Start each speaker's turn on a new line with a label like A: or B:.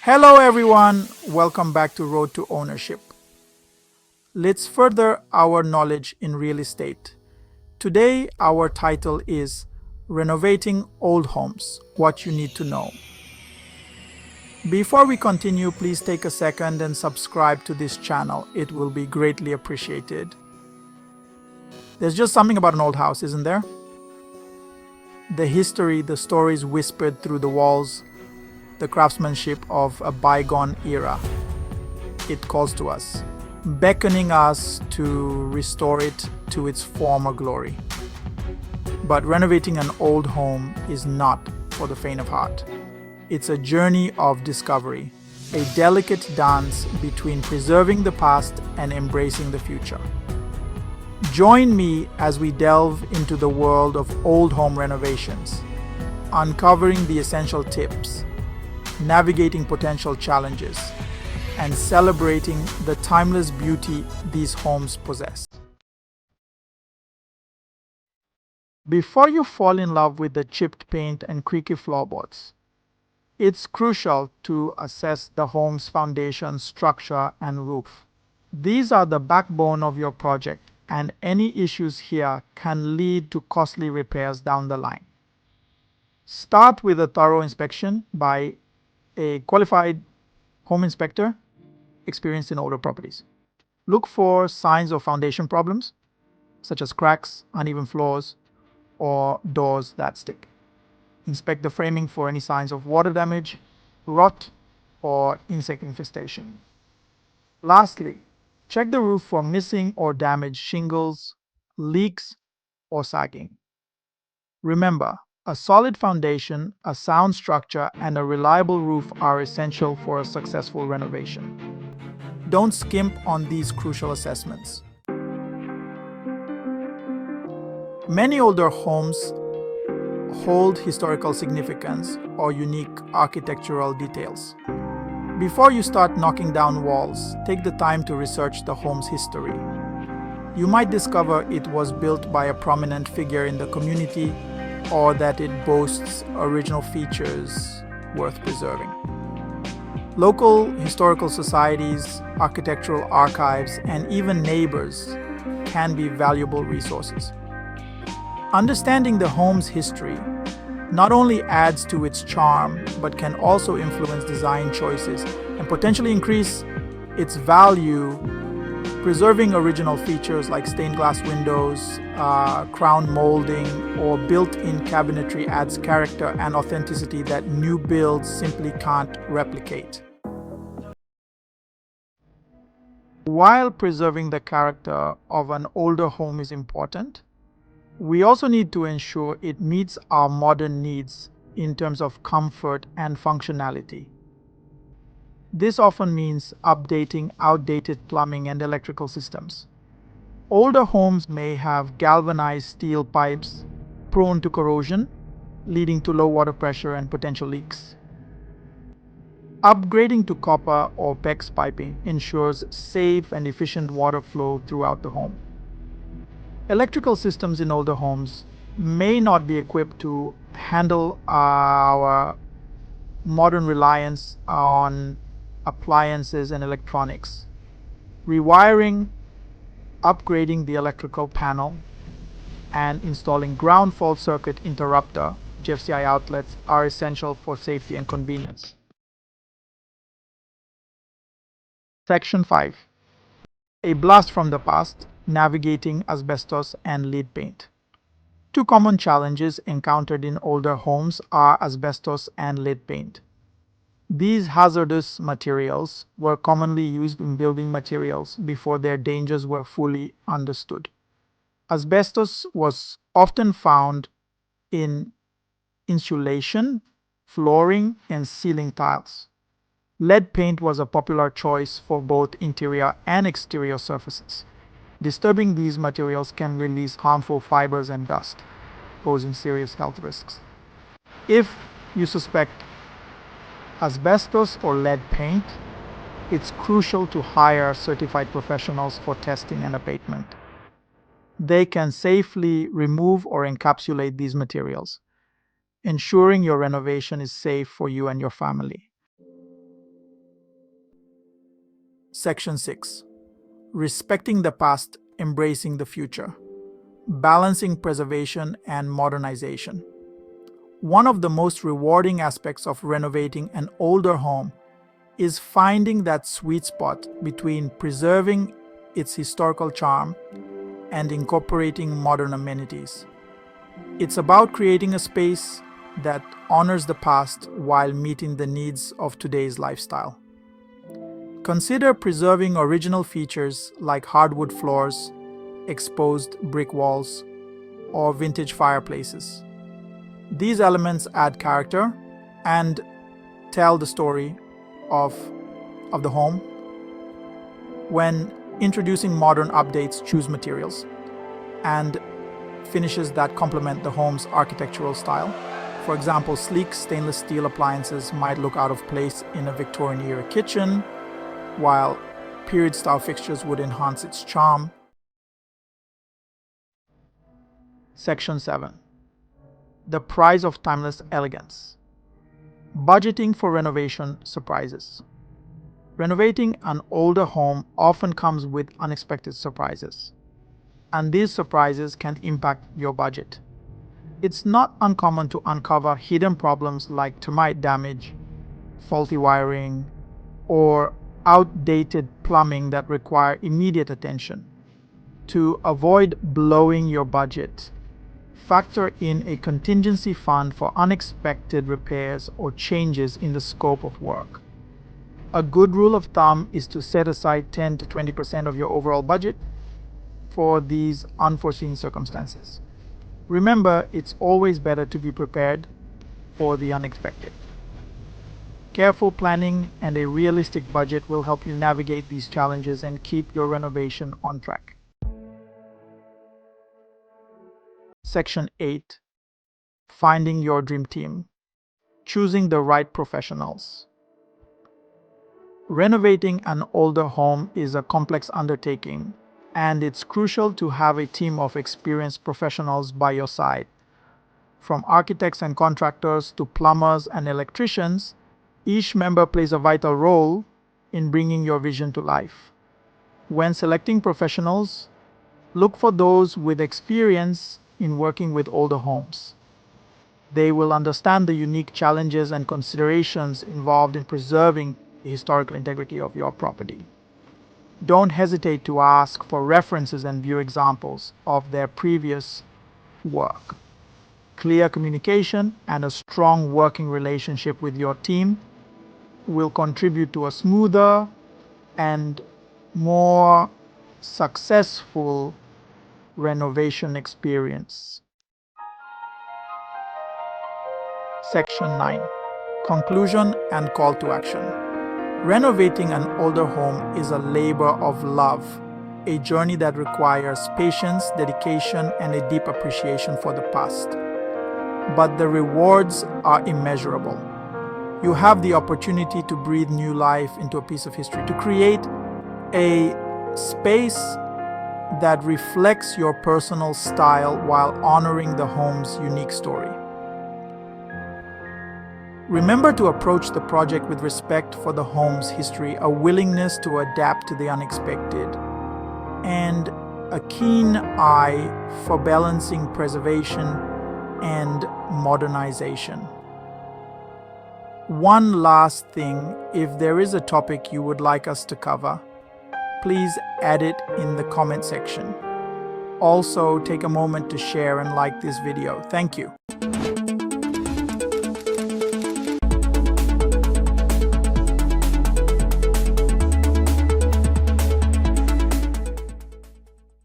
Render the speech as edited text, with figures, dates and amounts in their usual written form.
A: Hello everyone, welcome back to Road to Ownership. Let's further our knowledge in real estate. Today our title is Renovating Old Homes, What You Need to Know. Before we continue, please take a second and subscribe to this channel. It will be greatly appreciated. There's just something about an old house, isn't there? The history, the stories whispered through the walls, the craftsmanship of a bygone era. It calls to us, beckoning us to restore it to its former glory. But renovating an old home is not for the faint of heart. It's a journey of discovery, a delicate dance between preserving the past and embracing the future. Join me as we delve into the world of old home renovations, uncovering the essential tips, navigating potential challenges, and celebrating the timeless beauty these homes possess. Before you fall in love with the chipped paint and creaky floorboards, it's crucial to assess the home's foundation, structure, and roof. These are the backbone of your project, and any issues here can lead to costly repairs down the line. Start with a thorough inspection by a qualified home inspector experienced in older properties. Look for signs of foundation problems, such as cracks, uneven floors, or doors that stick. Inspect the framing for any signs of water damage, rot, or insect infestation. Lastly, check the roof for missing or damaged shingles, leaks, or sagging. Remember, a solid foundation, a sound structure, and a reliable roof are essential for a successful renovation. Don't skimp on these crucial assessments. Many older homes hold historical significance or unique architectural details. Before you start knocking down walls, take the time to research the home's history. You might discover it was built by a prominent figure in the community, or that it boasts original features worth preserving. Local historical societies, architectural archives, and even neighbors can be valuable resources. Understanding the home's history not only adds to its charm, but can also influence design choices and potentially increase its value. Preserving original features like stained glass windows, crown molding, or built-in cabinetry adds character and authenticity that new builds simply can't replicate. While preserving the character of an older home is important, we also need to ensure it meets our modern needs in terms of comfort and functionality. This often means updating outdated plumbing and electrical systems. Older homes may have galvanized steel pipes prone to corrosion, leading to low water pressure and potential leaks. Upgrading to copper or PEX piping ensures safe and efficient water flow throughout the home. Electrical systems in older homes may not be equipped to handle our modern reliance on appliances and electronics. Rewiring, upgrading the electrical panel, and installing ground fault circuit interrupter GFCI outlets are essential for safety and convenience. Section 5. A blast from the past, navigating asbestos and lead paint. Two common challenges encountered in older homes are asbestos and lead paint. These hazardous materials were commonly used in building materials before their dangers were fully understood. Asbestos was often found in insulation, flooring, and ceiling tiles. Lead paint was a popular choice for both interior and exterior surfaces. Disturbing these materials can release harmful fibers and dust, posing serious health risks. If you suspect asbestos or lead paint, it's crucial to hire certified professionals for testing and abatement. They can safely remove or encapsulate these materials, ensuring your renovation is safe for you and your family. Section 6. Respecting the past, embracing the future. Balancing preservation and modernization. One of the most rewarding aspects of renovating an older home is finding that sweet spot between preserving its historical charm and incorporating modern amenities. It's about creating a space that honors the past while meeting the needs of today's lifestyle. Consider preserving original features like hardwood floors, exposed brick walls, or vintage fireplaces. These elements add character and tell the story of the home. When introducing modern updates, choose materials and finishes that complement the home's architectural style. For example, sleek stainless steel appliances might look out of place in a Victorian-era kitchen, while period-style fixtures would enhance its charm. Section 7. The price of timeless elegance. Budgeting for renovation surprises. Renovating an older home often comes with unexpected surprises, and these surprises can impact your budget. It's not uncommon to uncover hidden problems like termite damage, faulty wiring, or outdated plumbing that require immediate attention. To avoid blowing your budget, factor in a contingency fund for unexpected repairs or changes in the scope of work. A good rule of thumb is to set aside 10 to 20% of your overall budget for these unforeseen circumstances. Remember, it's always better to be prepared for the unexpected. Careful planning and a realistic budget will help you navigate these challenges and keep your renovation on track. Section 8. Finding your dream team. Choosing the right professionals. Renovating an older home is a complex undertaking, and it's crucial to have a team of experienced professionals by your side. From architects and contractors to plumbers and electricians, each member plays a vital role in bringing your vision to life. When selecting professionals, look for those with experience in working with older homes. They will understand the unique challenges and considerations involved in preserving the historical integrity of your property. Don't hesitate to ask for references and view examples of their previous work. Clear communication and a strong working relationship with your team will contribute to a smoother and more successful renovation experience. Section 9. Conclusion and call to action. Renovating an older home is a labor of love, a journey that requires patience, dedication, and a deep appreciation for the past. But the rewards are immeasurable. You have the opportunity to breathe new life into a piece of history, to create a space that reflects your personal style while honoring the home's unique story. Remember to approach the project with respect for the home's history, a willingness to adapt to the unexpected, and a keen eye for balancing preservation and modernization. One last thing, if there is a topic you would like us to cover, please add it in the comment section. Also, take a moment to share and like this video. Thank you.